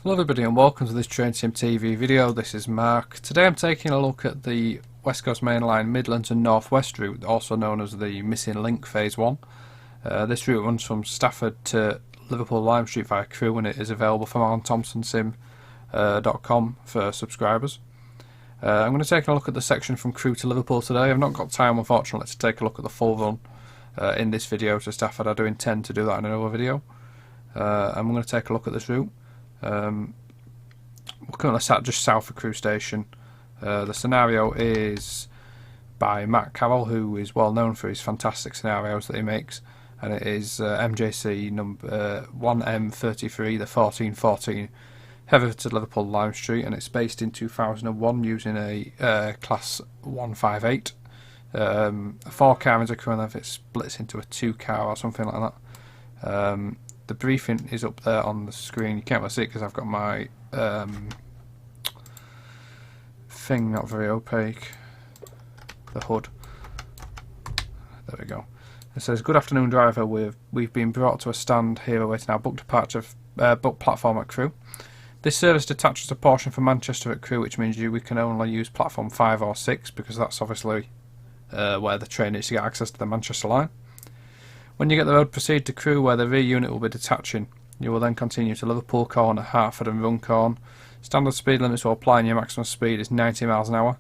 Hello everybody and welcome to this Train Sim TV video. This is Mark. Today I'm taking a look at the West Coast Main Line Midlands and North West route, also known as the Missing Link Phase 1. This route runs from Stafford to Liverpool Lime Street via Crewe, and it is available from OnThompsonSim.com for subscribers. I'm going to take a look at the section from Crewe to Liverpool today. I've not got time, unfortunately, to take a look at the full run in this video to Stafford. I do intend to do that in another video. I'm going to take a look at this route. We're currently sat just south of Crewe Station. The scenario is by Matt Carroll, who is well known for his fantastic scenarios that he makes, and it is MJC number 1M33, the 1414 Hereford to Liverpool Lime Street, and it's based in 2001 using a class 158. A 4-car is a Crewe, and if it splits into a 2-car or something like that. The briefing is up there on the screen. You can't really see it because I've got my thing not very opaque. The hood. There we go. It says, "Good afternoon, driver. We've been brought to a stand here awaiting our booked platform at Crewe. This service detaches a portion from Manchester at Crewe, which means we can only use platform 5 or 6 because that's obviously where the train is to get access to the Manchester line. When you get the road, proceed to Crewe, where the rear unit will be detaching. You will then continue to Liverpool Corner, Hertford and Runcorn. Standard speed limits while applying your maximum speed is 90 miles an hour.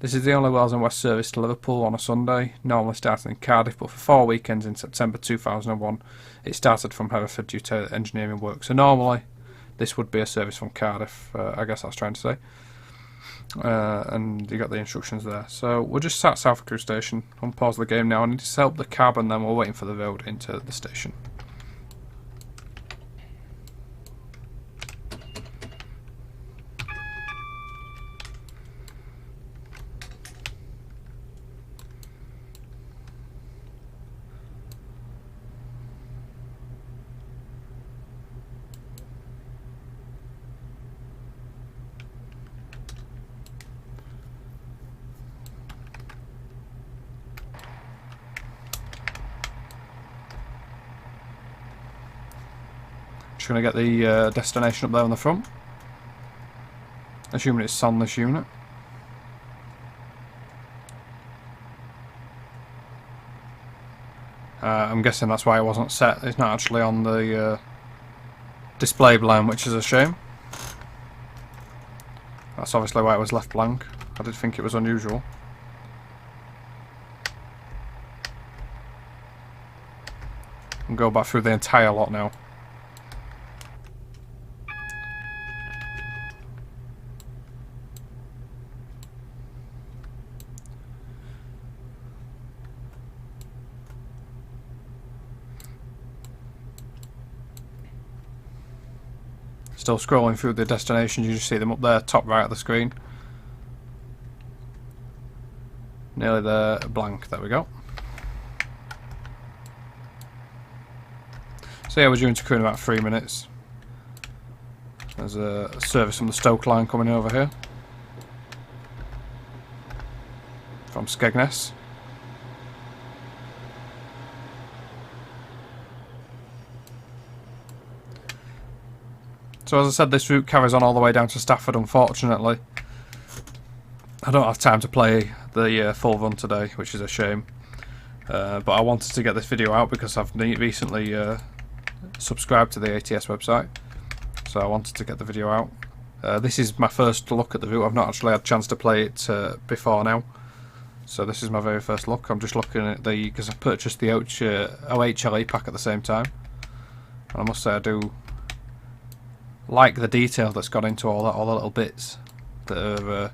This is the only Wales and West service to Liverpool on a Sunday, normally starting in Cardiff, but for 4 weekends in September 2001 it started from Hereford due to engineering work. So normally this would be a service from Cardiff, I guess that's trying to say. And you got the instructions there. So we're just sat south of Crewe Station. I'll pause the game now. I need to set up the cab and then we're waiting for the road into the station. Just going to get the destination up there on the front. Assuming it's on this unit. I'm guessing that's why it wasn't set. It's not actually on the display line, which is a shame. That's obviously why it was left blank. I did think it was unusual. And go back through the entire lot now. Still scrolling through the destinations, you just see them up there, top right of the screen. Nearly there, blank, there we go. So yeah, we're due into Crewe in about 3 minutes. There's a service from the Stoke line coming over here. From Skegness. So as I said, this route carries on all the way down to Stafford, unfortunately. I don't have time to play the full run today, which is a shame. But I wanted to get this video out because I've recently subscribed to the ATS website. So I wanted to get the video out. This is my first look at the route. I've not actually had a chance to play it before now. So this is my very first look. I'm just looking at because I purchased the OHLE pack at the same time. And I must say I do like the detail that's gone into all the little bits that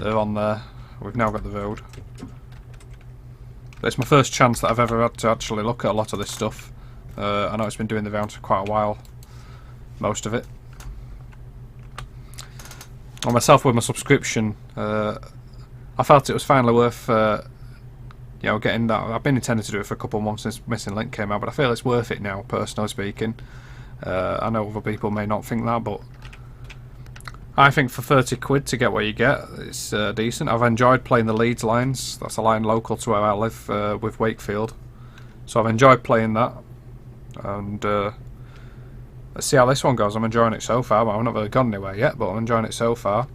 are on there. We've now got the road. But it's my first chance that I've ever had to actually look at a lot of this stuff. I know it's been doing the rounds for quite a while, most of it. On myself with my subscription, I felt it was finally worth getting that. I've been intending to do it for a couple of months since Missing Link came out, but I feel it's worth it now, personally speaking. I know other people may not think that, but I think for 30 quid to get what you get, it's decent. I've enjoyed playing the Leeds lines. That's a line local to where I live with Wakefield. So I've enjoyed playing that. And let's see how this one goes. I'm enjoying it so far, but I've not really gone anywhere yet, but I'm enjoying it so far.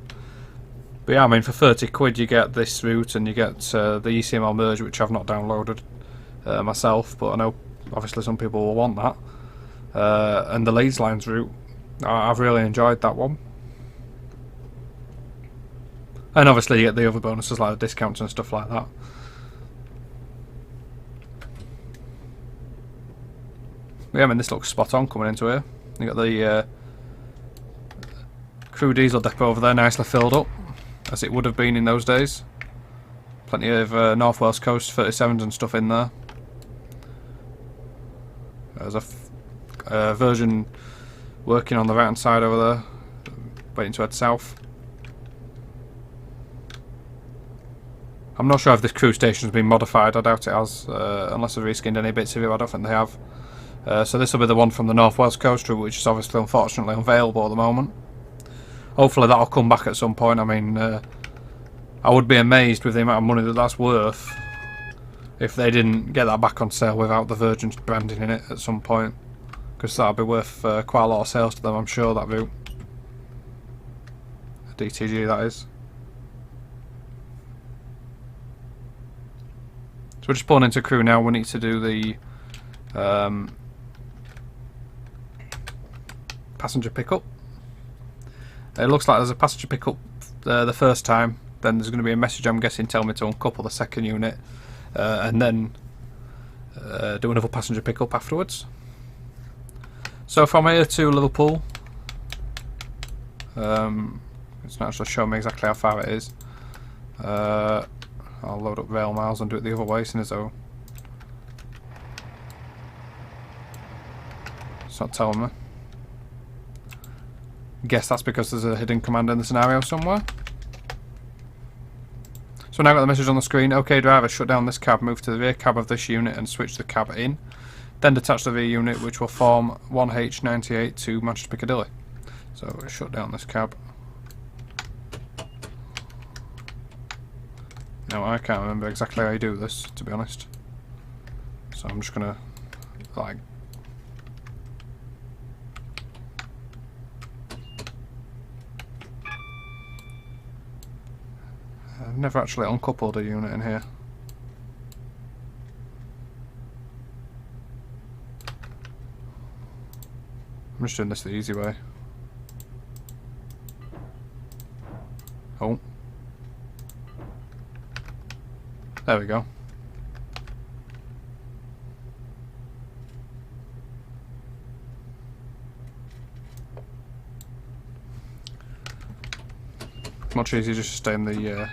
But yeah, I mean, for 30 quid you get this route, and you get the ECML merge, which I've not downloaded myself, but I know obviously some people will want that. And the Leeds Lines route, I've really enjoyed that one. And obviously you get the other bonuses like the discounts and stuff like that. Yeah, I mean, this looks spot on coming into here. You got the Crewe diesel depot over there, nicely filled up, as it would have been in those days. Plenty of North Wales Coast 37s and stuff in there. There's a version working on the right hand side over there, waiting to head south. I'm not sure if this Crewe station's been modified. I doubt it has, unless they've reskinned any bits of it. I don't think they have. So this will be the one from the North Wales Coast route, which is obviously unfortunately unavailable at the moment. Hopefully that'll come back at some point. I mean, I would be amazed with the amount of money that that's worth if they didn't get that back on sale without the Virgin branding in it at some point, because that'll be worth quite a lot of sales to them, I'm sure, that route. DTG, that is. So we're just pulling into Crewe now. We need to do the passenger pickup. It looks like there's a passenger pickup the first time, then there's going to be a message, I'm guessing, telling me to uncouple the second unit, and then do another passenger pickup afterwards. So from here to Liverpool, it's not actually showing me exactly how far it is. I'll load up rail miles and do it the other way, since though it's not telling me. Guess that's because there's a hidden command in the scenario somewhere. So now I've got the message on the screen. OK driver, shut down this cab, move to the rear cab of this unit and switch the cab in. Then detach the rear unit, which will form 1H98 to Manchester Piccadilly. So shut down this cab. No, I can't remember exactly how you do this, to be honest. So I'm just gonna, like, I've never actually uncoupled a unit in here. I'm just doing this the easy way. Oh. There we go. Much easier just to stay in the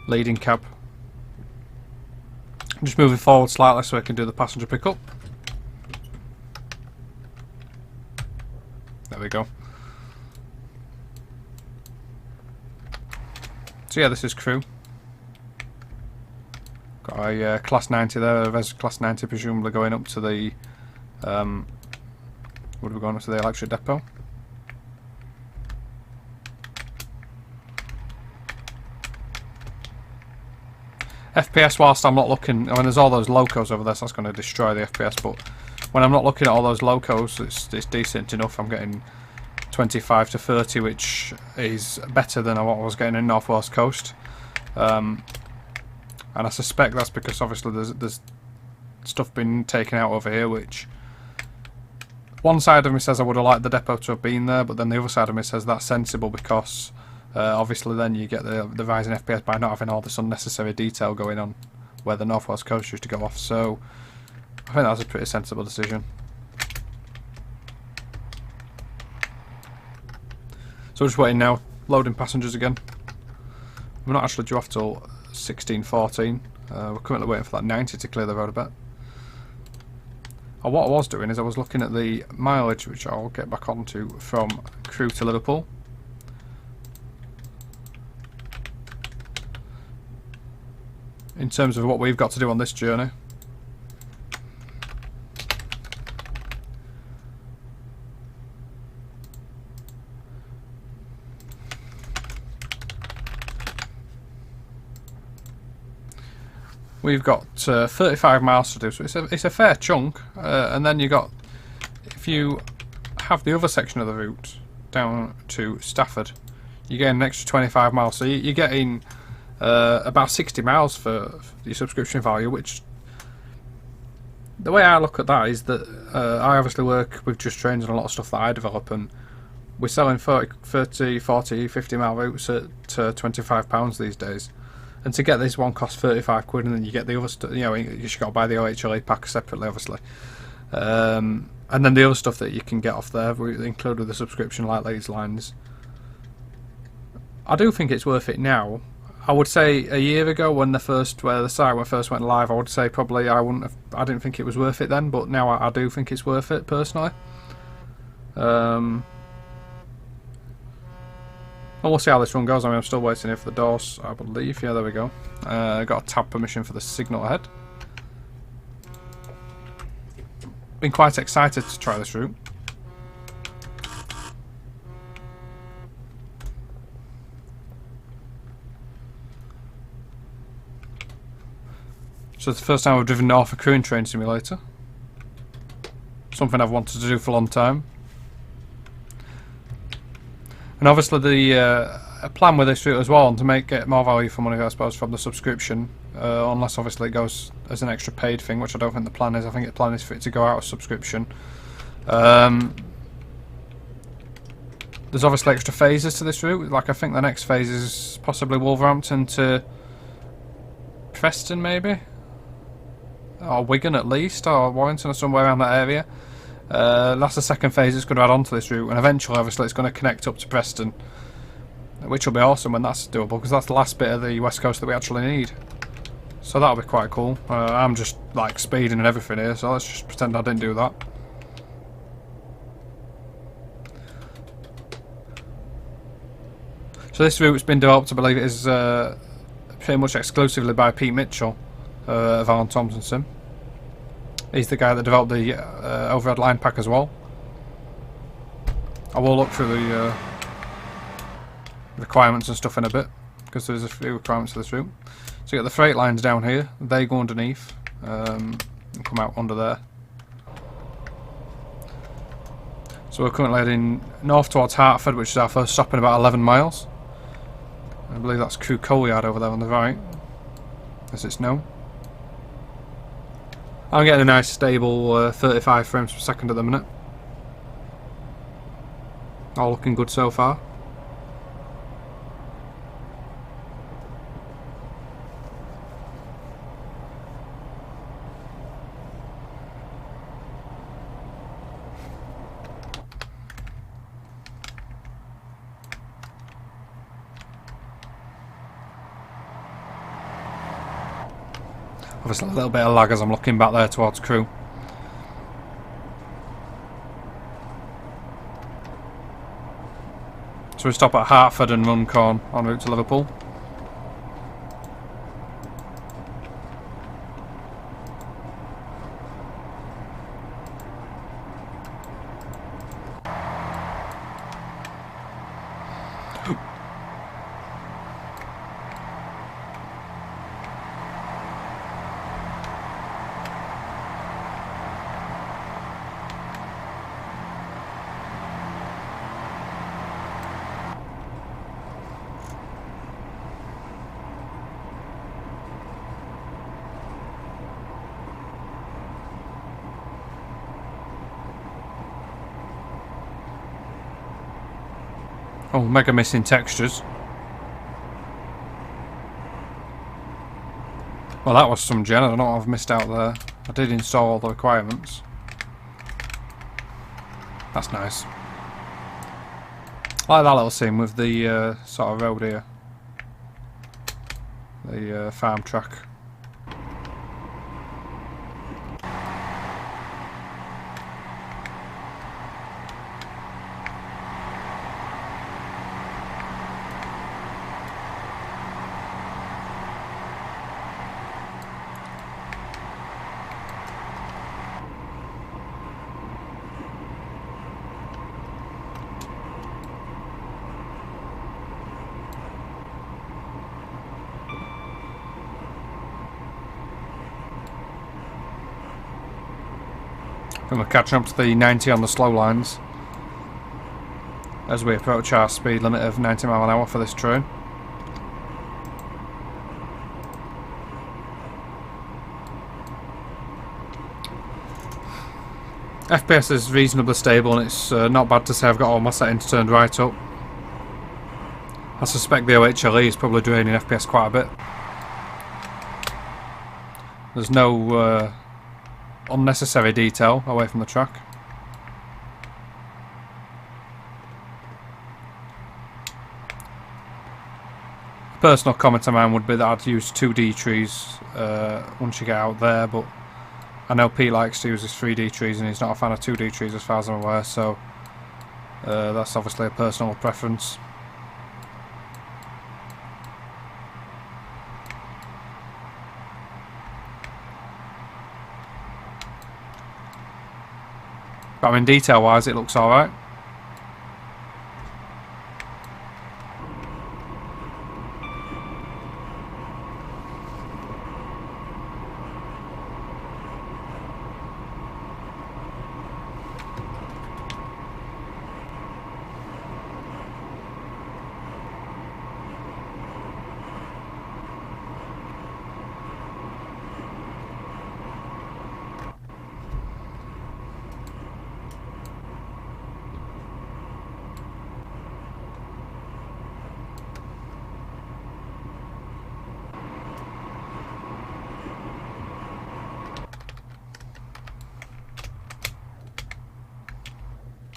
leading cab. I'm just moving forward slightly so I can do the passenger pickup. There we go. So yeah, this is Crewe. Got a class 90 there, a Res class 90 presumably going up to the would we going up to the electric depot? FPS whilst I'm not looking, I mean there's all those locos over there, so that's going to destroy the FPS, but when I'm not looking at all those locos, it's decent enough. I'm getting 25 to 30, which is better than what I was getting in North Wales Coast. And I suspect that's because obviously there's stuff been taken out over here, which one side of me says I would have liked the depot to have been there, but then the other side of me says that's sensible because obviously then you get the rise in FPS by not having all this unnecessary detail going on where the North Wales Coast used to go off. So I think that's a pretty sensible decision. So we're just waiting now, loading passengers again. We're not actually due off till 16:14. We're currently waiting for that 90 to clear the road a bit. What I was doing is I was looking at the mileage, which I'll get back onto, from Crewe to Liverpool. In terms of what we've got to do on this journey. We've got 35 miles to do, so it's a fair chunk. And then you got, if you have the other section of the route down to Stafford, you're getting an extra 25 miles. So you're getting about 60 miles for your subscription value, which, the way I look at that is that I obviously work with Just Trains and a lot of stuff that I develop, and we're selling 30, 40, 50 mile routes at £25 these days. And to get this one costs 35 quid, and then you get the other stuff, you know, you just got to buy the OHLA pack separately, obviously. And then the other stuff that you can get off there, included with the subscription, like these lines. I do think it's worth it now. I would say a year ago, when the site first went live, I would say probably I didn't think it was worth it then, but now I do think it's worth it personally. Well, we'll see how this one goes. I mean, I'm still waiting here for the doors, I believe. Yeah, there we go. Got a tab permission for the signal ahead. Been quite excited to try this route. So it's the first time I've driven north of Crewe in Train Simulator. Something I've wanted to do for a long time. And obviously the plan with this route as well, and to get more value for money, I suppose, from the subscription, unless obviously it goes as an extra paid thing, which I don't think the plan is. I think the plan is for it to go out of subscription. There's obviously extra phases to this route. Like, I think the next phase is possibly Wolverhampton to Preston, maybe, or Wigan at least, or Warrington, or somewhere around that area. That's the second phase it's going to add on to this route, and eventually obviously it's going to connect up to Preston, which will be awesome when that's doable, because that's the last bit of the west coast that we actually need. So that'll be quite cool. I'm just like speeding and everything here, so let's just pretend I didn't do that. So this route's been developed, I believe it is pretty much exclusively by Pete Mitchell of Alan Thompson Sim. He's the guy that developed the overhead line pack as well. I will look through the requirements and stuff in a bit, because there's a few requirements for this route. So you got the freight lines down here, they go underneath and come out under there. So we're currently heading north towards Hertford, which is our first stop in about 11 miles. I believe that's Crewe Coal Yard over there on the right, as it's known. I'm getting a nice stable 35 frames per second at the minute. All looking good so far. Obviously a little bit of lag as I'm looking back there towards Crewe. So we stop at Hertford and Runcorn en route to Liverpool. Oh, mega missing textures. Well, that was some gen. I don't know what I've missed out there. I did install all the requirements. That's nice. I like that little scene with the sort of road here. The farm track. And we're catching up to the 90 on the slow lines. as we approach our speed limit of 90 mile an hour for this train. FPS is reasonably stable, and it's not bad to say I've got all my settings turned right up. I suspect the OHLE is probably draining FPS quite a bit. There's no unnecessary detail away from the track. A personal comment of mine would be that I'd use 2D trees once you get out there, but I know Pete likes to use his 3D trees and he's not a fan of 2D trees as far as I'm aware, so that's obviously a personal preference. But I mean, detail wise it looks alright.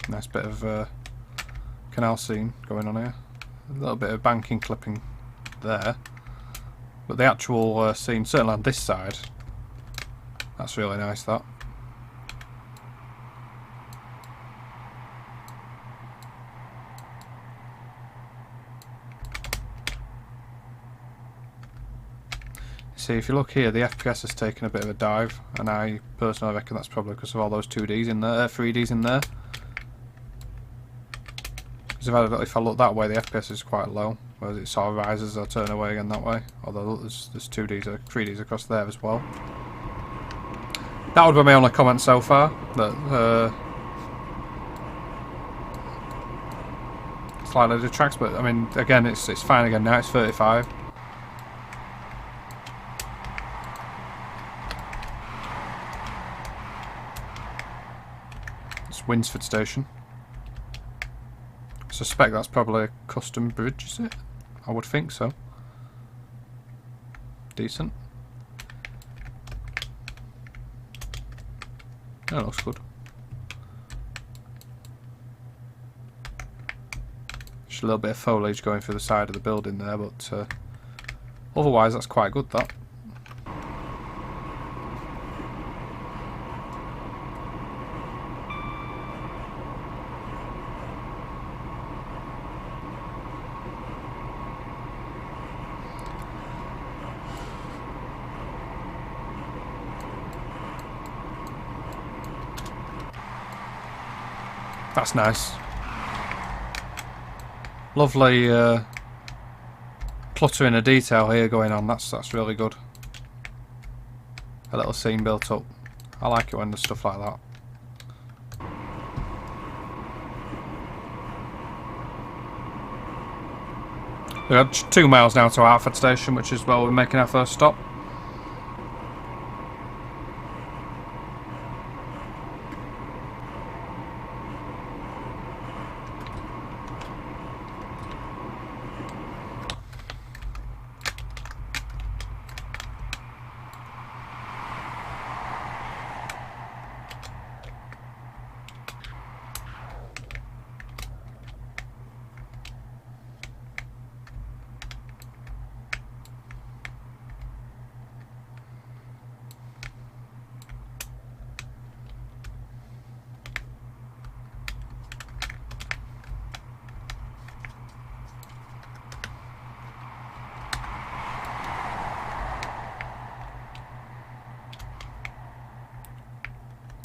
Nice bit of canal scene going on here. A little bit of banking clipping there. But the actual scene, certainly on this side, that's really nice, that. See, if you look here, the FPS has taken a bit of a dive, and I personally reckon that's probably because of all those 2Ds in there, 3Ds in there. Because if I look that way, the FPS is quite low, whereas it sort of rises as I turn away again that way. Although there's 2Ds or 3Ds across there as well. That would be my only comment so far. That slightly detracts, but I mean, again, it's fine again now. It's 35. It's Winsford Station. I suspect that's probably a custom bridge, is it? I would think so. Decent. That looks good. Just a little bit of foliage going through the side of the building there, but otherwise that's quite good, that. That's nice. Lovely cluttering of detail here going on. That's really good. A little scene built up. I like it when there's stuff like that. We have 2 miles now to Hartford Station, which is where we're making our first stop.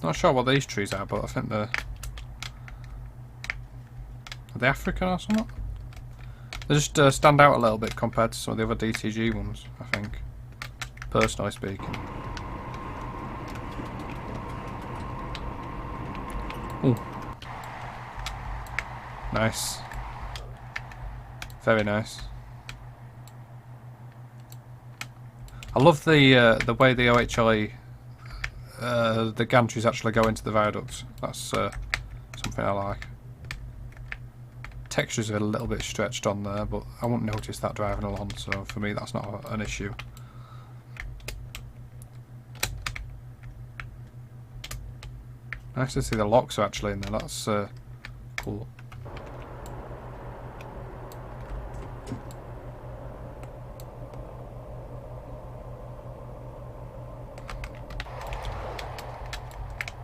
Not sure what these trees are, but I think are they African or something? They just stand out a little bit compared to some of the other DTG ones, I think, personally speaking. Ooh. Nice. Very nice. I love the way the OHLE, the gantries actually go into the viaducts. That's something I like. Textures are a little bit stretched on there, but I won't notice that driving along, so for me that's not an issue. Nice to see the locks are actually in there, that's cool.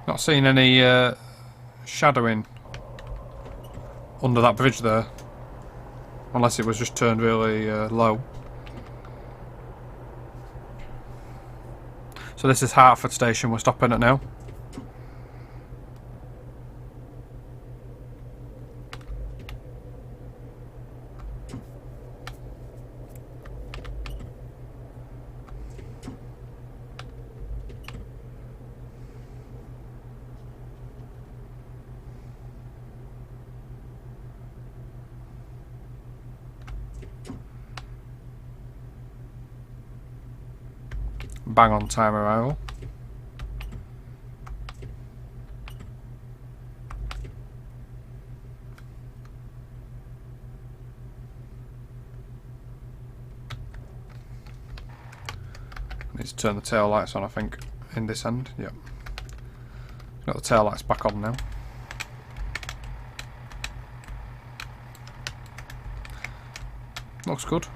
Not seeing any shadowing under that bridge there, unless it was just turned really low. So this is Hertford station we're stopping at now. Bang on time arrival. Need to turn the tail lights on, I think, in this end. Yep. Got the tail lights back on now. Looks good.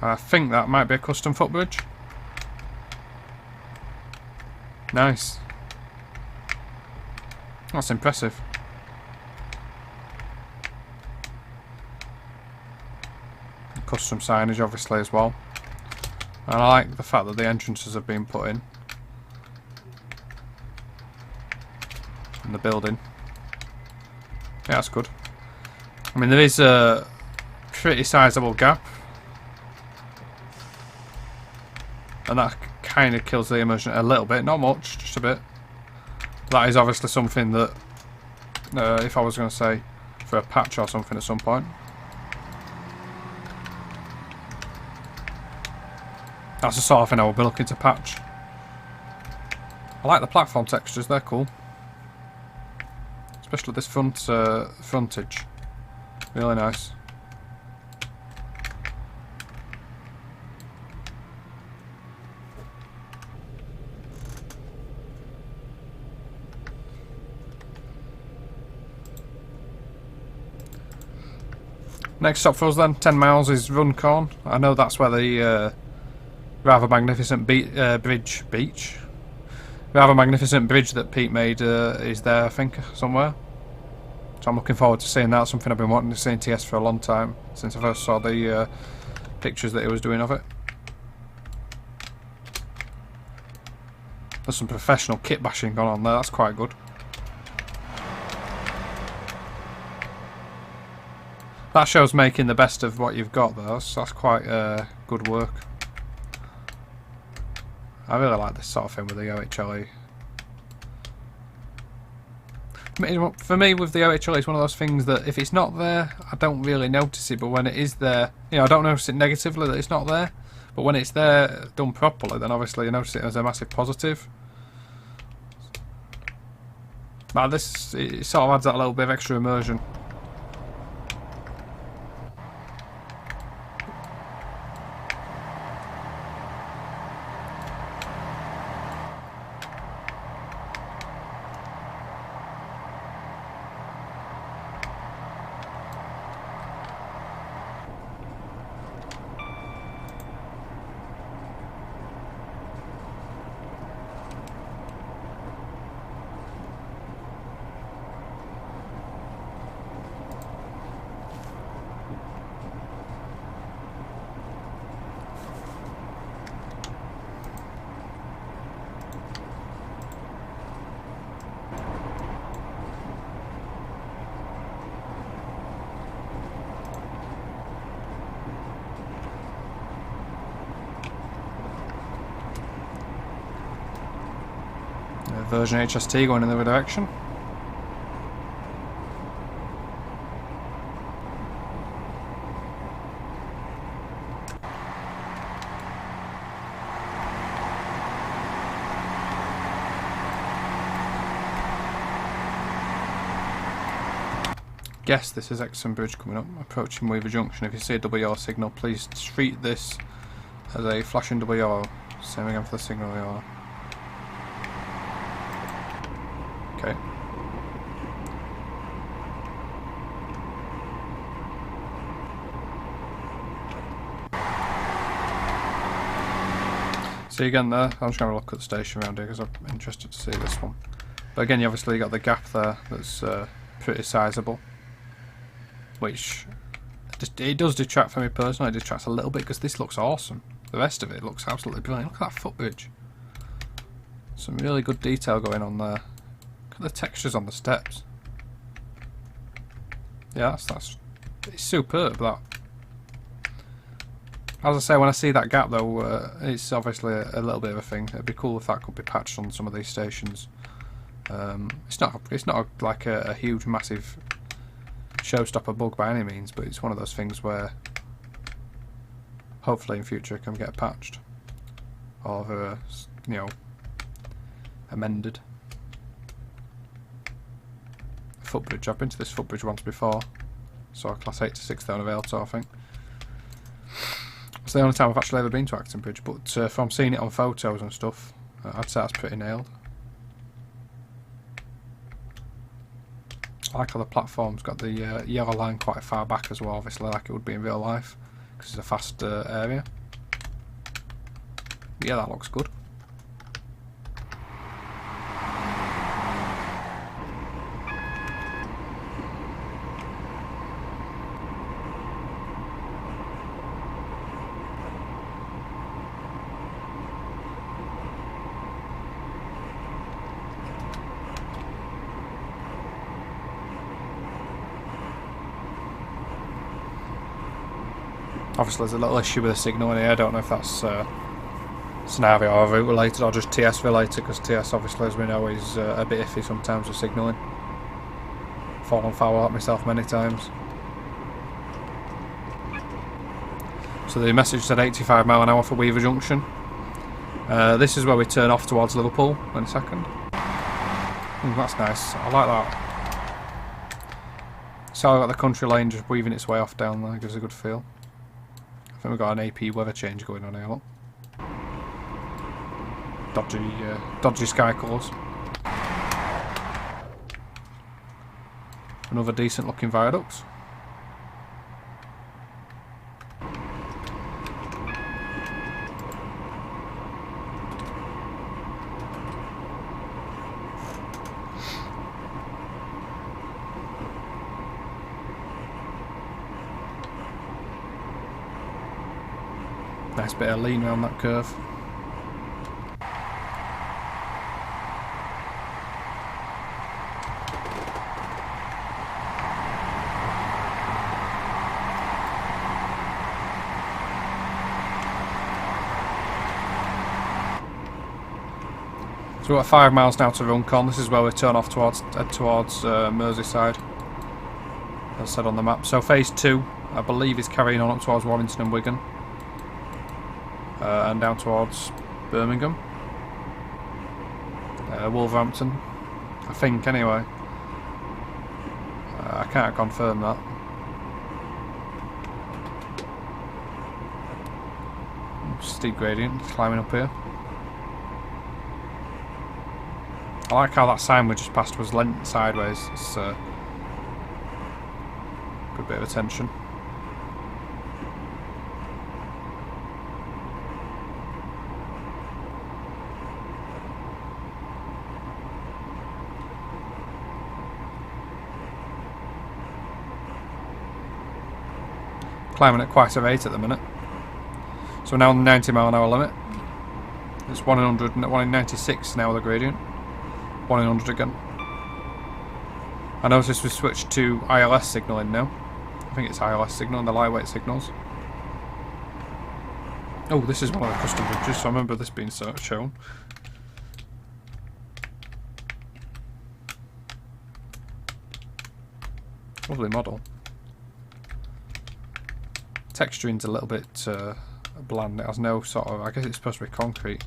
I think that might be a custom footbridge. Nice. That's impressive. Custom signage obviously as well. And I like the fact that the entrances have been put in the building. Yeah, that's good. I mean, there is a pretty sizable gap, and that kind of kills the immersion a little bit, not much, just a bit. That is obviously something that, if I was going to say, for a patch or something at some point. That's the sort of thing I would be looking to patch. I like the platform textures, they're cool. Especially this frontage. Really nice. Next stop for us then, 10 miles, is Runcorn. I know that's where the rather magnificent rather magnificent bridge that Pete made is there, I think, somewhere. So I'm looking forward to seeing that. Something I've been wanting to see in TS for a long time, since I first saw the pictures that he was doing of it. There's some professional kit bashing going on there, that's quite good. That shows making the best of what you've got though, so that's quite good work. I really like this sort of thing with the OHLE. For me, with the OHLE, it's one of those things that if it's not there, I don't really notice it, but when it is there, you know, I don't notice it negatively that it's not there, but when it's there done properly, then obviously you notice it as a massive positive. But this, it sort of adds that little bit of extra immersion. Version HST going in the other direction. guess this is Exton Bridge coming up, approaching Weaver Junction. If you see a double yellow signal, please treat this as a flashing double yellow. Same again for the signal yellow. Okay. See again there, I'm just going to look at the station around here because I'm interested to see this one. But again, you obviously got the gap there that's pretty sizable, which it does detract from me personally. It detracts a little bit because this looks awesome. The rest of it looks absolutely brilliant. Look at that footbridge. Some really good detail going on there. Look at the textures on the steps. Yeah, it's superb, that. As I say, when I see that gap though, it's obviously a little bit of a thing. It'd be cool if that could be patched on some of these stations. It's not like a huge, massive showstopper bug by any means, but it's one of those things where hopefully in future it can get patched or you know, amended. Footbridge. I've been to this footbridge once before. Saw a Class 8 to 6 down of Ailtor, I think. It's the only time I've actually ever been to Acton Bridge, but from seeing it on photos and stuff, I'd say that's pretty nailed. I like how the platform's got the yellow line quite far back as well, obviously like it would be in real life, because it's a fast area. But yeah, that looks good. Obviously there's a little issue with the signal in here. I don't know if that's scenario or route related or just TS related, because TS obviously, as we know, is a bit iffy sometimes with signalling. Fallen foul at myself many times. So the message said 85 mile an hour for Weaver Junction. This is where we turn off towards Liverpool in a second. That's nice, I like that. So I've got the country lane just weaving its way off down there, gives a good feel. I think we've got an AP weather change going on here, look. Dodgy sky colours. Another decent looking viaduct. Nice bit of lean around that curve. So we're at 5 miles now to Runcorn. This is where we turn off towards Merseyside, as said on the map. So phase 2, I believe, is carrying on up towards Warrington and Wigan. And down towards Birmingham, Wolverhampton, I think anyway. I can't confirm that. Steep gradient, climbing up here. I like how that sign we just passed was lent sideways. It's a good bit of attention. Climbing at quite a rate at the minute. So we're now on the 90 mile an hour limit. It's 1 in 100, 1 in 96 now the gradient. 1 in 100 again. I noticed we switched to ILS signalling now. I think it's ILS signalling, the lightweight signals. Oh, this is one of the custom bridges, so I remember this being shown. Lovely model. Texturing's a little bit bland. It has no sort of, I guess it's supposed to be concrete,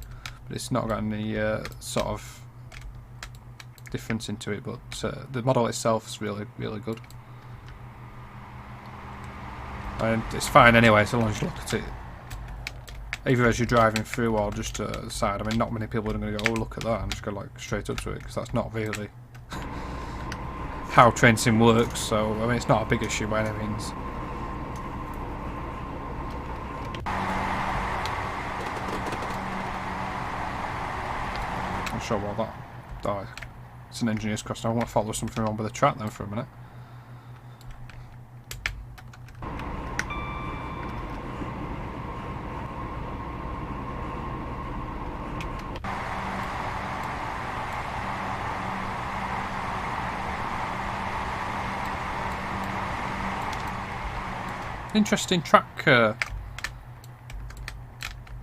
but it's not got any sort of difference into it, but the model itself is really, really good. And it's fine anyway, so long as you look at it either as you're driving through or just to the side. I mean, not many people are going to go, oh, look at that, and just go like straight up to it, because that's not really how train sim works. So I mean, it's not a big issue by any means. Not sure what that. Oh, it's an engineer's crossing. I want to follow something wrong with the track then for a minute. Interesting track. You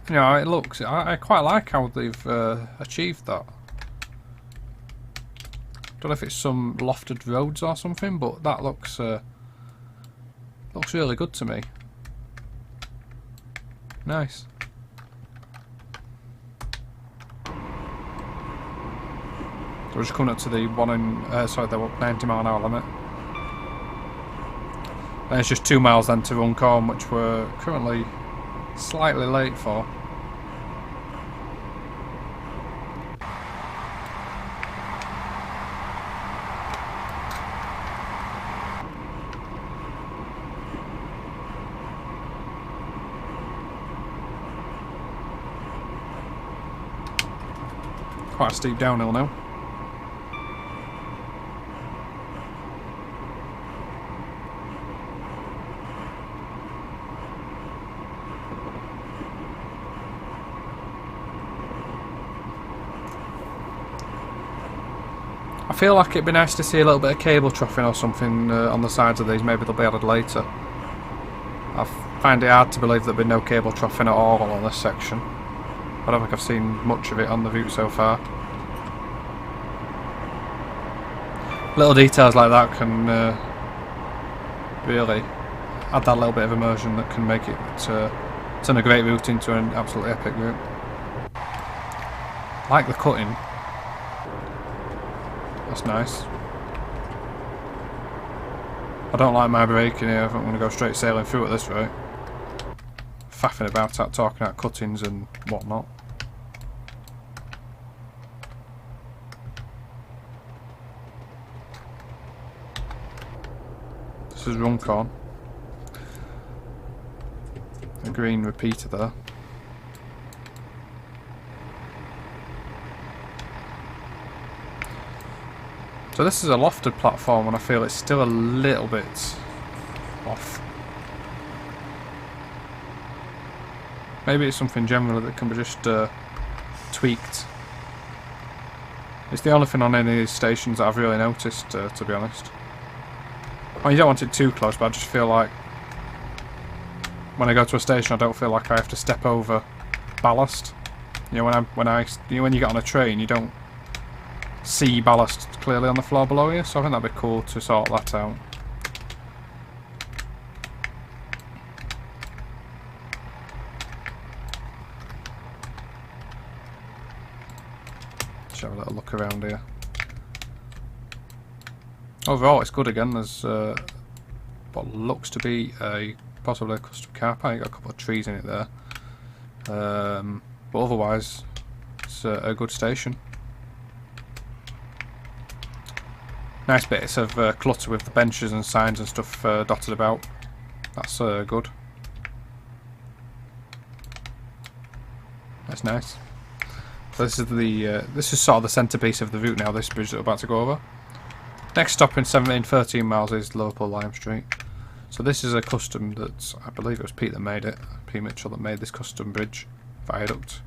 know, it looks. I quite like how they've achieved that. Don't know if it's some lofted roads or something, but that looks really good to me. Nice. So we're just coming up to the the 90 mile an hour limit. And it's just 2 miles then to Runcorn, which we're currently slightly late for. Quite a steep downhill now. I feel like it'd be nice to see a little bit of cable troughing or something on the sides of these. Maybe they'll be added later. I find it hard to believe there'll be no cable troughing at all on this section. I don't think I've seen much of it on the route so far. Little details like that can really add that little bit of immersion that can make it turn a great route into an absolutely epic route. Like the cutting. That's nice. I don't like my braking here. I think I'm going to go straight sailing through at this rate. Faffing about that, talking about cuttings and whatnot. This is Runcorn. A green repeater there. So this is a lofted platform and I feel it's still a little bit off. Maybe it's something general that can be just tweaked. It's the only thing on any of these stations that I've really noticed, to be honest. Well, you don't want it too close, but I just feel like when I go to a station I don't feel like I have to step over ballast. You know, when you get on a train you don't see ballast clearly on the floor below you, so I think that'd be cool to sort that out. Let's have a little look around here. Overall it's good again. There's what looks to be possibly a custom car park. Got a couple of trees in it there, but otherwise it's a good station. Nice bits of clutter with the benches and signs and stuff dotted about. That's good. That's nice. So this is sort of the centrepiece of the route now. This bridge that we're about to go over. Next stop in 13 miles is Liverpool Lime Street. So this is a custom that I believe it was Pete that made it. Pete Mitchell that made this custom bridge viaduct.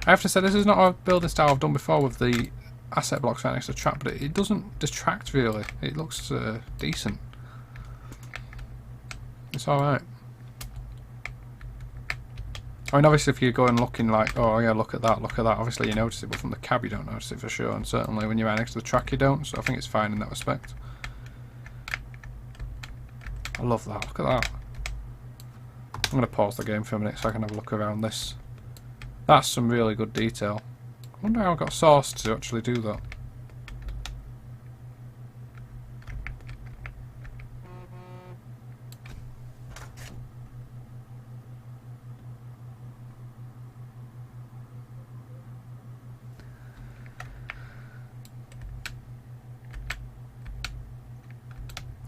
I have to say, this is not a building style I've done before with the asset blocks right next to the track, but it doesn't detract really. It looks decent. It's alright. I mean, obviously if you're going looking like, oh yeah, look at that, obviously you notice it, but from the cab you don't notice it for sure, and certainly when you're right next to the track you don't, so I think it's fine in that respect. I love that, look at that. I'm going to pause the game for a minute so I can have a look around this. That's some really good detail. I wonder how I got sourced to actually do that.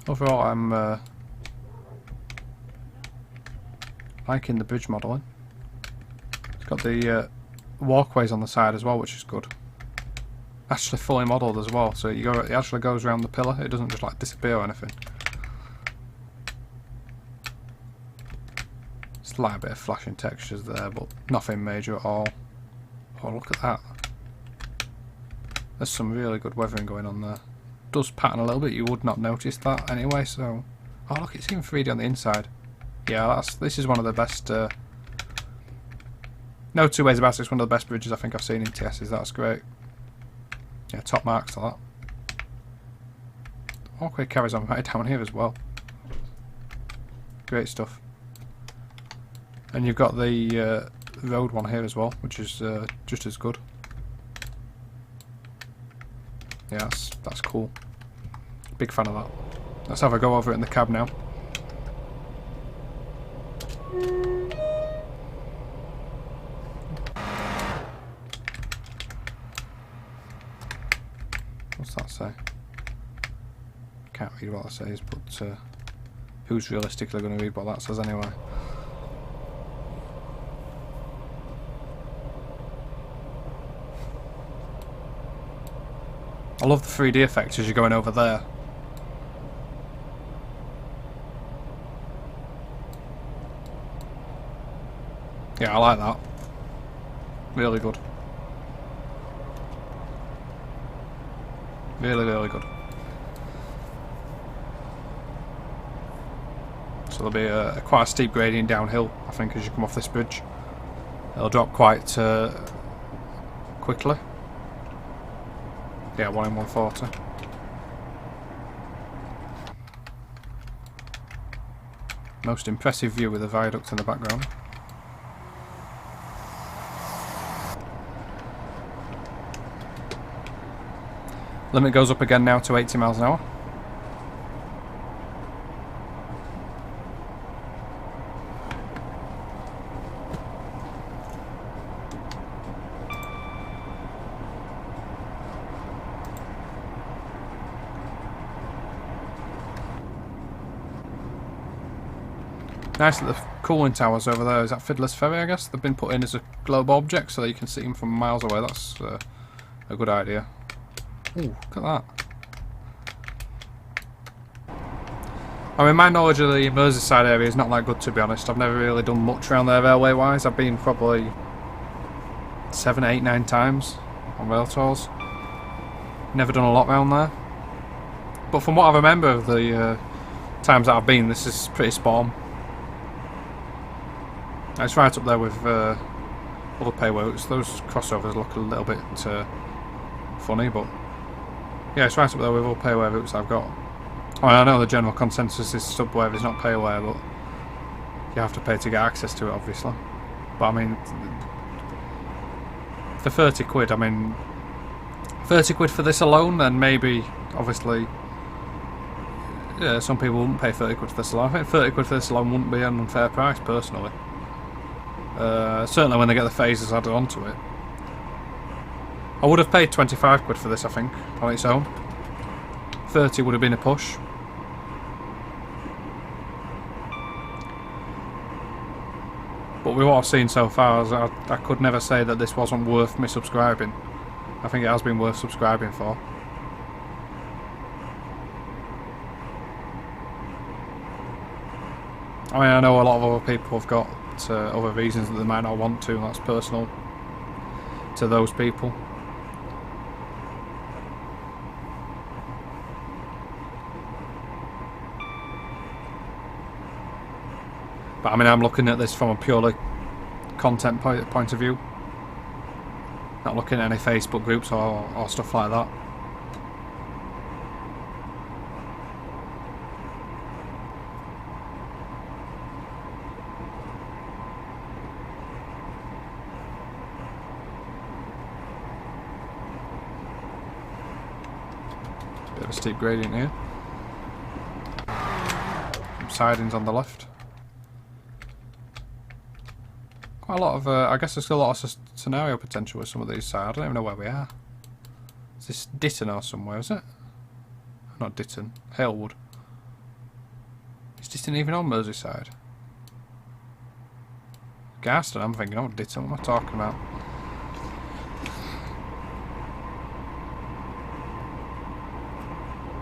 Overall, I'm liking the bridge modelling. It's got the walkways on the side as well, which is good. Actually fully modelled as well, so it actually goes around the pillar. It doesn't just like disappear or anything. Slight bit of flashing textures there, but nothing major at all. Oh, look at that. There's some really good weathering going on there. Does pattern a little bit, you would not notice that anyway, so... Oh look, it's even 3D on the inside. Yeah, this is one of the best... no two ways about it, it's one of the best bridges I think I've seen in TS's, that's great. Yeah, top marks to that. Walkway carries on right down here as well. Great stuff. And you've got the road one here as well, which is just as good. Yeah, that's cool. Big fan of that. Let's have a go over it in the cab now. What's that say? Can't read what that says, but who's realistically going to read what that says anyway? I love the 3D effects as you're going over there. Yeah, I like that. Really good. Really, really good. So there'll be quite a steep gradient downhill, I think, as you come off this bridge. It'll drop quite quickly. Yeah, 1 in 140. Most impressive view with the viaduct in the background. Limit goes up again now to 80 miles an hour. Nice that the cooling towers over there. Is that Fiddler's Ferry, I guess? They've been put in as a global object so that you can see them from miles away. That's a good idea. Ooh, look at that. I mean, my knowledge of the Merseyside area is not that good, to be honest. I've never really done much around there railway-wise. I've been probably 7, 8, 9 times on rail tours. Never done a lot around there. But from what I remember of the times that I've been, this is pretty spot on. It's right up there with other pay routes. Those crossovers look a little bit funny, but yeah, it's right up there with all pay routes I've got. I know the general consensus is subway is not pay away, but you have to pay to get access to it, obviously. But I mean, for 30 quid, I mean, 30 quid for this alone, then maybe, obviously, yeah, some people wouldn't pay 30 quid for this alone. I think 30 quid for this alone wouldn't be an unfair price, personally. Certainly when they get the phases added onto it. I would have paid 25 quid for this, I think, on its own. 30 would have been a push. But with what I've seen so far, I could never say that this wasn't worth me subscribing. I think it has been worth subscribing for. I mean, I know a lot of other people have got other reasons that they might not want to, and that's personal to those people. But I mean, I'm looking at this from a purely content point of view. Not looking at any Facebook groups or stuff like that. Bit of a steep gradient here. Some sidings on the left. Quite a lot of, I guess there's still a lot of scenario potential with some of these sides. I don't even know where we are. Is this Ditton or somewhere, is it? Not Ditton, Halewood. Is this even on Merseyside? Garston, I'm thinking, oh, did something am I talking about?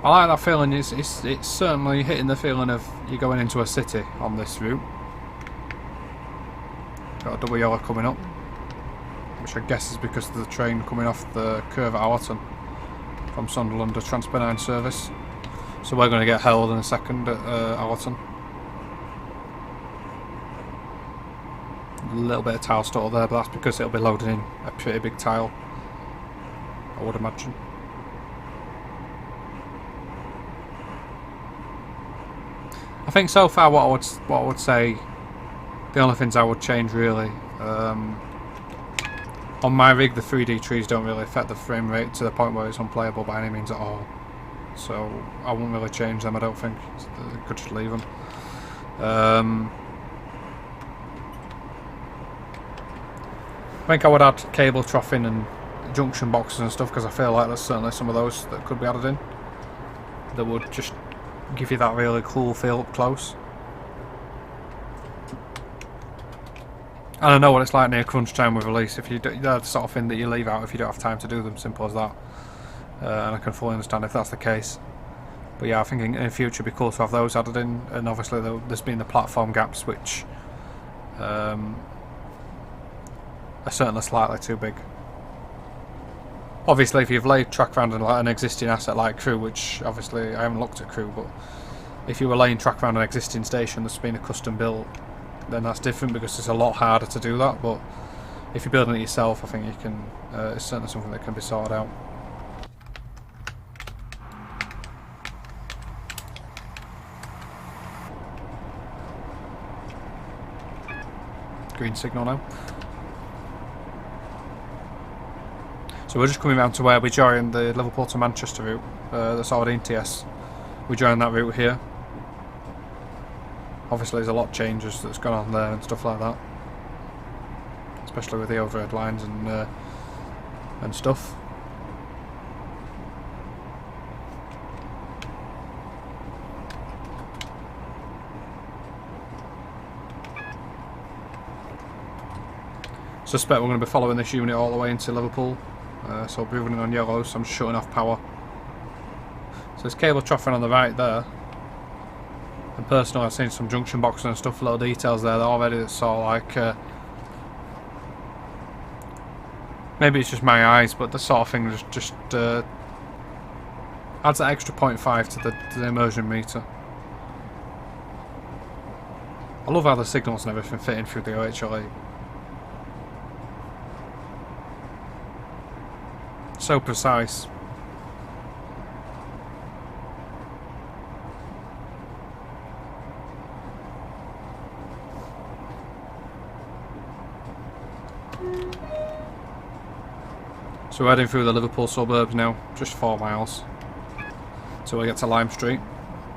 I like that feeling. It's certainly hitting the feeling of you're going into a city on this route. Got a double yellow coming up, which I guess is because of the train coming off the curve at Allerton from Sunderland, a Transpennine service. So we're going to get held in a second at Allerton. A little bit of tile stutter there, but that's because it'll be loading in a pretty big tile, I would imagine. I think so far what I would say, the only things I would change really, on my rig the 3D trees don't really affect the frame rate to the point where it's unplayable by any means at all. So I wouldn't really change them, I don't think. I could just leave them. I think I would add cable troughing and junction boxes and stuff, because I feel like there's certainly some of those that could be added in that would just give you that really cool feel up close. And I know what it's like near crunch time with release. If you do, that's the sort of thing that you leave out if you don't have time to do them. Simple as that. And I can fully understand if that's the case. But yeah, I think in the future it'd be cool to have those added in. And obviously there's been the platform gaps, which are certainly slightly too big. Obviously, if you've laid track around an existing asset like Crewe, which obviously I haven't looked at Crewe, but if you were laying track around an existing station that's been a custom built, then that's different because it's a lot harder to do that. But if you're building it yourself, I think you can. It's certainly something that can be sorted out. Green signal now. So we're just coming round to where we joined the Liverpool to Manchester route, the Sardine TS. We joined that route here. Obviously there's a lot of changes that's gone on there and stuff like that. Especially with the overhead lines and stuff. Suspect we're going to be following this unit all the way into Liverpool. So we'll be running on yellow, so I'm just shutting off power. So there's cable troughing on the right there. And personally I've seen some junction boxes and stuff, little details there that already that's sort of like... maybe it's just my eyes, but the sort of thing just adds that extra 0.5 to the immersion meter. I love how the signals and everything fit in through the OHLA. So precise. So we're heading through the Liverpool suburbs now, just 4 miles. So we get to Lime Street.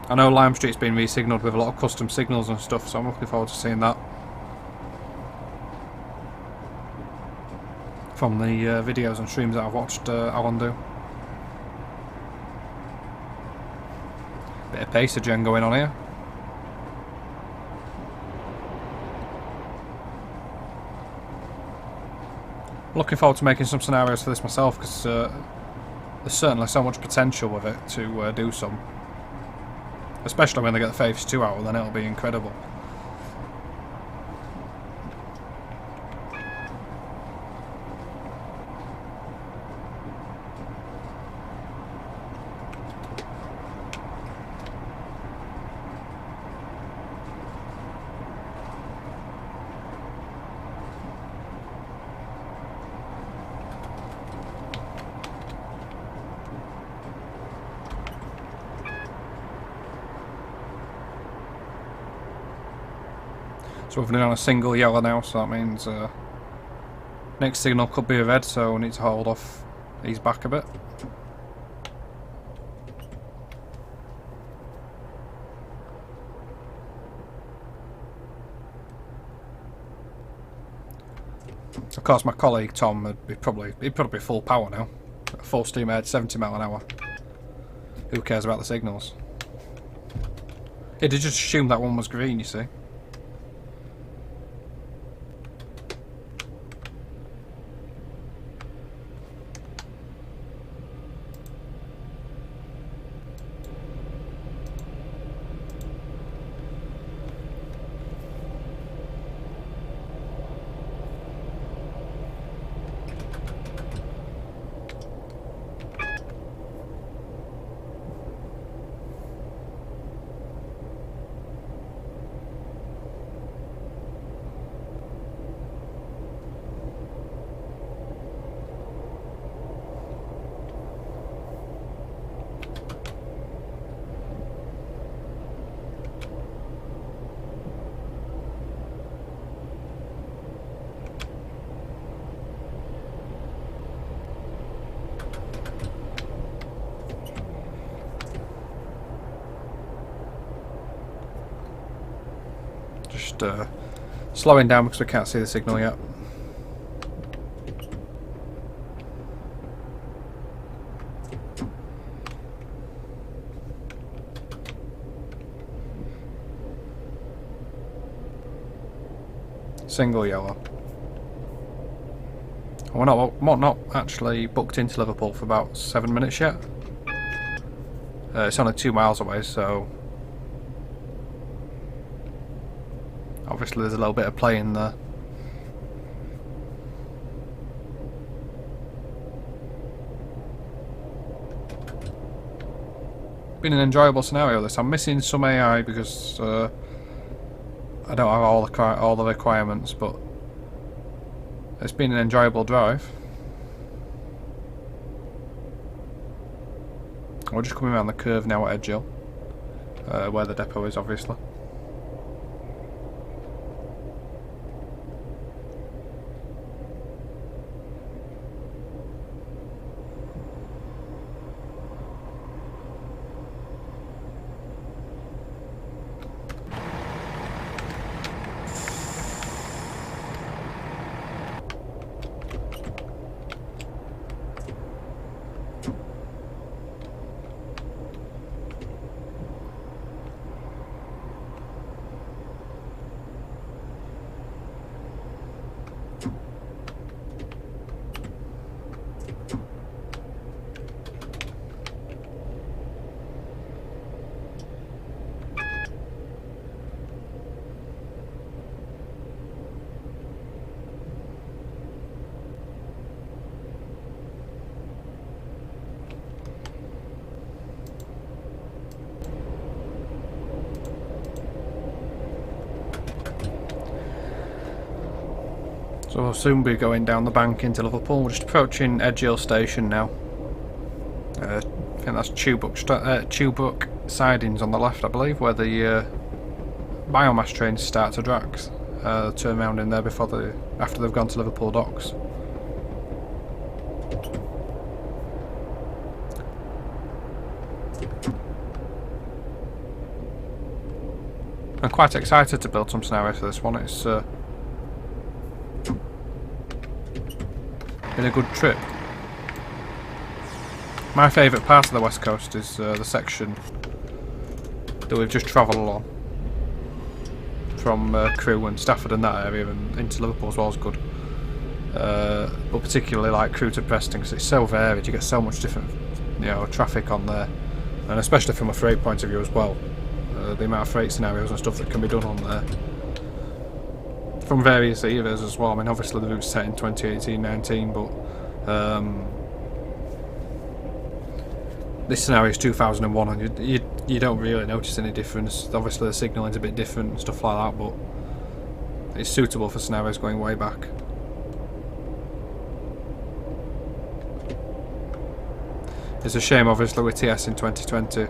I know Lime Street's been re-signalled with a lot of custom signals and stuff, so I'm looking forward to seeing that. From the videos and streams that I've watched Alan do. Bit of pacer gen going on here. Looking forward to making some scenarios for this myself, because there's certainly so much potential with it to do some. Especially when they get the Phase 2 out, then it'll be incredible. So we're running on a single yellow now, so that means next signal could be a red, so we need to hold off, ease back a bit. Of course my colleague Tom he'd probably be full power now. Full steam ahead, 70 mile an hour. Who cares about the signals? It did just assume that one was green, you see. Just slowing down because we can't see the signal yet. Single yellow. We're not actually booked into Liverpool for about 7 minutes yet. It's only 2 miles away, so obviously there's a little bit of play in there. Been an enjoyable scenario this. I'm missing some AI because I don't have all the requirements, but it's been an enjoyable drive. We're just coming around the curve now at Edge Hill, where the depot is, obviously. So we'll soon be going down the bank into Liverpool. We're just approaching Edge Hill station now. I think that's Chewbrook sidings on the left, I believe, where the biomass trains start to Drax. Turn around in there after they've gone to Liverpool docks. I'm quite excited to build some scenarios for this one. It's been a good trip. My favourite part of the West Coast is the section that we've just travelled along from Crewe and Stafford and that area, and into Liverpool as well is good. But particularly like Crewe to Preston, because it's so varied. You get so much different, traffic on there, and especially from a freight point of view as well. The amount of freight scenarios and stuff that can be done on there from various eras as well. I mean, obviously the route's set in 2018-19, but this scenario is 2001, and you don't really notice any difference. Obviously the signalling's a bit different and stuff like that, but it's suitable for scenarios going way back. It's a shame, obviously, with TS in 2020,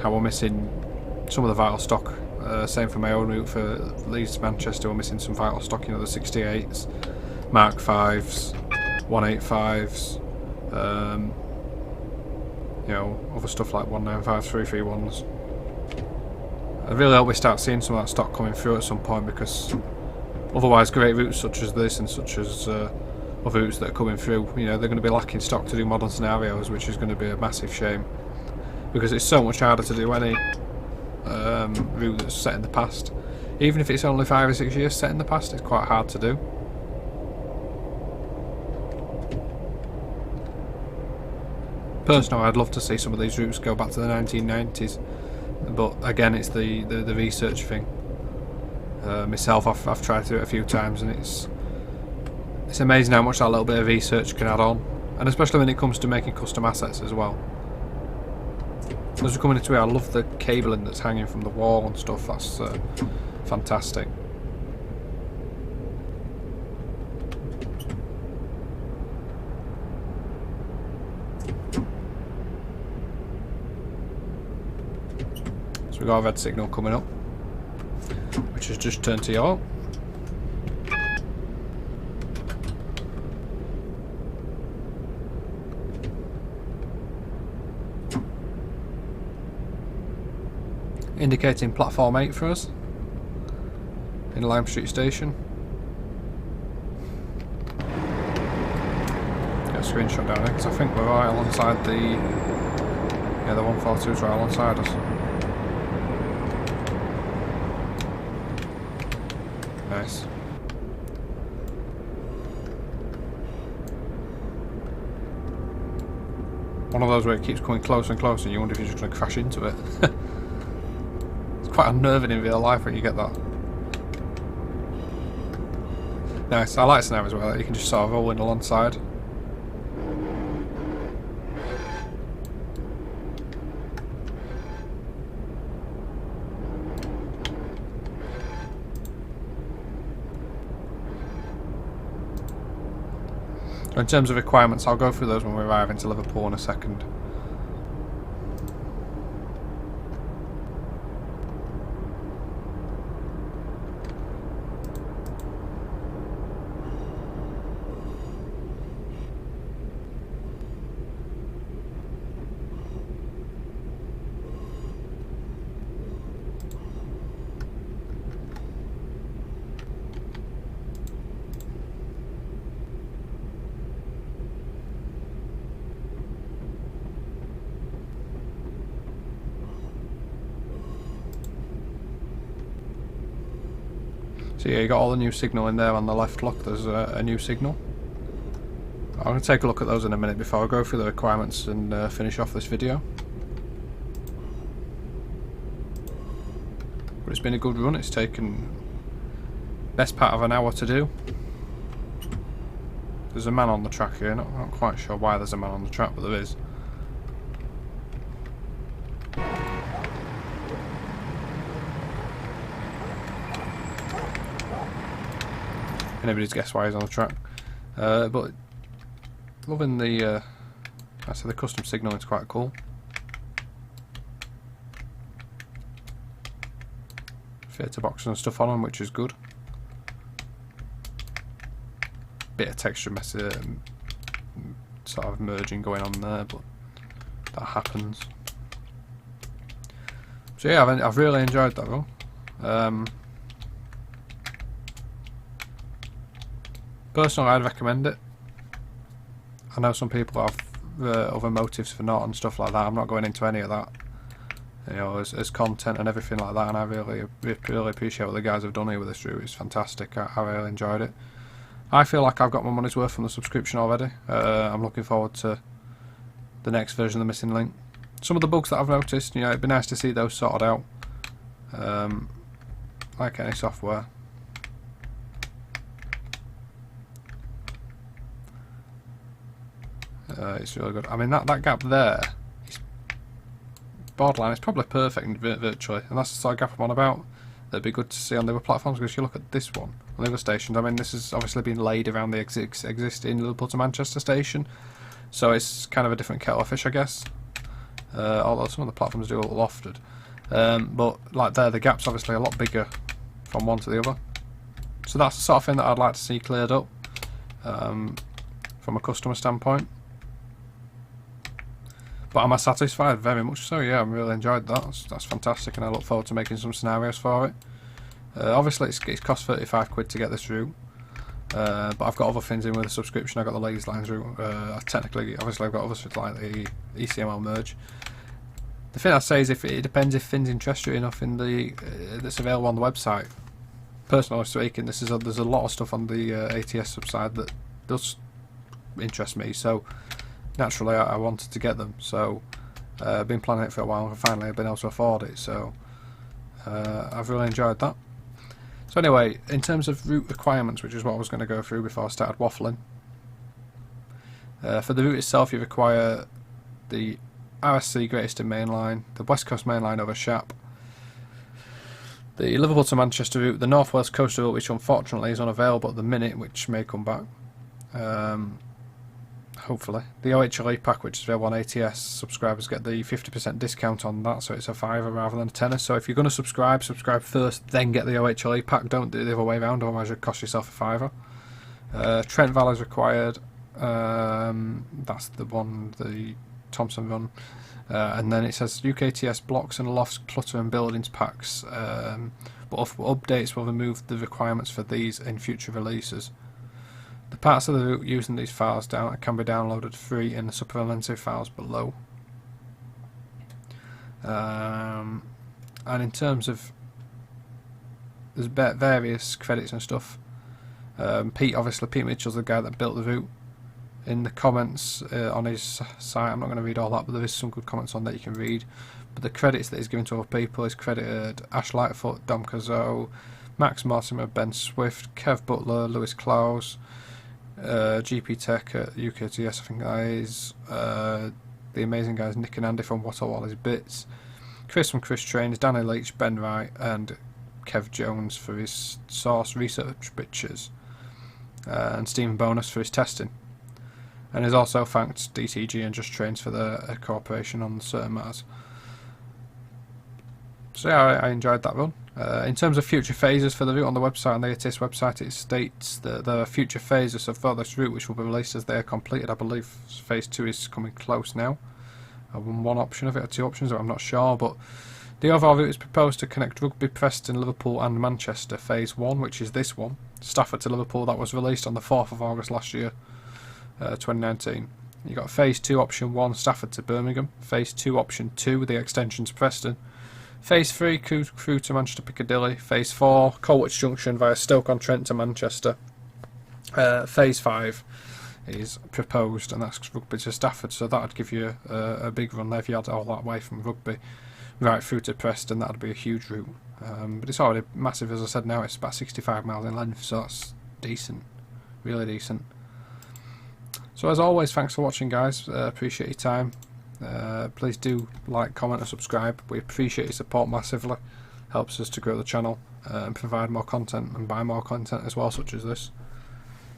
how we're missing some of the vital stock. Same for my own route for Leeds to Manchester, we're missing some vital stock, the 68s, Mark 5s, 185s, other stuff like 195s, 331s. I really hope we start seeing some of that stock coming through at some point, because otherwise great routes such as this and such as other routes that are coming through, they're going to be lacking stock to do modern scenarios, which is going to be a massive shame, because it's so much harder to do any route that's set in the past. Even if it's only 5 or 6 years set in the past, it's quite hard to do. Personally, I'd love to see some of these routes go back to the 1990s, but again, it's the research thing. Myself, I've tried to do it a few times, and it's amazing how much that little bit of research can add on, and especially when it comes to making custom assets as well. As we're coming into it, I love the cabling that's hanging from the wall and stuff. That's fantastic. So we've got a red signal coming up, which has just turned to yellow. Indicating platform 8 for us in Lime Street Station. Get a screenshot down here because I think we're right alongside the 142 is right alongside us. Nice. One of those where it keeps coming closer and closer and you wonder if you're just going to crash into it. Quite unnerving in real life when you get that. Nice, I like scenarios where you can just sort of roll in alongside. In terms of requirements, I'll go through those when we arrive into Liverpool in a second. So yeah, you got all the new signal in there on the left. Look, there's a new signal. I'm going to take a look at those in a minute before I go through the requirements and finish off this video. But it's been a good run. It's taken best part of an hour to do. There's a man on the track here. Not quite sure why there's a man on the track, but there is. Anybody's guess why he's on the track, but loving the I say the custom signal. It's quite cool. Theatre boxes and stuff on them, which is good. Bit of texture sort of merging going on there, but that happens. So yeah, I've really enjoyed that run. Personally, I'd recommend it. I know some people have other motives for not and stuff like that. I'm not going into any of that, you know, as content and everything like that. And I really appreciate what the guys have done here with this route. It's fantastic. I really enjoyed it. I feel like I've got my money's worth from the subscription already. I'm looking forward to the next version of the Missing Link. Some of the bugs that I've noticed, you know, it'd be nice to see those sorted out. Like any software. It's really good. I mean, that gap there is borderline. It's probably perfect virtually, and that's the sort of gap I'm on about. That'd be good to see on the other platforms, because if you look at this one on the other stations, I mean, this has obviously been laid around the existing Liverpool to Manchester station, so it's kind of a different kettle of fish, I guess. Although some of the platforms do a little lofted, but like there, the gap's obviously a lot bigger from one to the other. So that's the sort of thing that I'd like to see cleared up from a customer standpoint. But am I satisfied? Very much so, yeah. I really enjoyed that. That's fantastic, and I look forward to making some scenarios for it. Obviously, it's cost £35 to get this route, but I've got other things in with the subscription. I've got the Ladies Lines route. Technically, obviously, I've got others like the ECML merge. The thing I say is, if it depends if things interest you enough in the that's available on the website. Personally speaking, there's a lot of stuff on the ATS subside that does interest me. So naturally, I wanted to get them. So I've been planning it for a while, and finally I've been able to afford it. So I've really enjoyed that. So anyway, in terms of route requirements, which is what I was going to go through before I started waffling. For the route itself, you require the RSC Great Eastern Main Line, the West Coast Main Line over Shap, the Liverpool to Manchester route, the North West Coastal route, which unfortunately is unavailable at the minute, which may come back. Hopefully. The OHLE pack, which is available on ATS, subscribers get the 50% discount on that, so it's a £5 rather than a tenner. So if you're going to subscribe first, then get the OHLE pack. Don't do it the other way around, otherwise it'll cost yourself a £5. Trent Valley is required. That's the one, the Thompson run. And then it says UKTS blocks and lofts, clutter and buildings packs, but updates will remove the requirements for these in future releases. The parts of the route using these files can be downloaded free in the supplementary files below. And in terms of, there's various credits and stuff. Pete Mitchell's the guy that built the route. In the comments on his site, I'm not going to read all that, but there is some good comments on that you can read. But the credits that he's given to other people is credited Ash Lightfoot, Dom Cazot, Max Mortimer, Ben Swift, Kev Butler, Lewis Klaus, GP Tech at UKTS, I think that is, the amazing guys Nick and Andy from What Are Wally's Bits, Chris from Chris Trains, Danny Leach, Ben Wright, and Kev Jones for his source research pictures, and Stephen Bonus for his testing. And he's also thanked DTG and Just Trains for their cooperation on certain matters. So yeah, I enjoyed that run. In terms of future phases for the route on the website, on the ATS website, it states that there are future phases for this route which will be released as they are completed. I believe phase 2 is coming close now. One option of it, or two options, I'm not sure, but the overall route is proposed to connect Rugby, Preston, Liverpool and Manchester. Phase 1, which is this one, Stafford to Liverpool, that was released on the 4th of August last year. 2019. You got phase 2 option 1 Stafford to Birmingham, phase 2 option 2 the extension to Preston, phase 3 Crewe to Manchester Piccadilly, phase 4 Colwich Junction via Stoke-on-Trent to Manchester, phase 5 is proposed and that's Rugby to Stafford, so that would give you a big run there if you had all that way from Rugby right through to Preston. That would be a huge route, but it's already massive. As I said, now it's about 65 miles in length, so that's decent, really decent. So as always, thanks for watching, guys. Appreciate your time. Please do like, comment and subscribe. We appreciate your support massively. Helps us to grow the channel and provide more content and buy more content as well, such as this.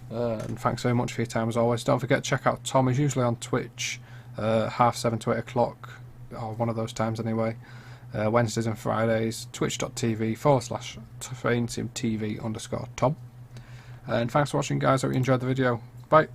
And thanks very much for your time as always. Don't forget to check out Tom. He's usually on Twitch 7:30 to 8 o'clock, or one of those times anyway. Wednesdays and Fridays, twitch.tv/TrainSimTV_Tom. And thanks for watching, guys. Hope you enjoyed the video. Bye.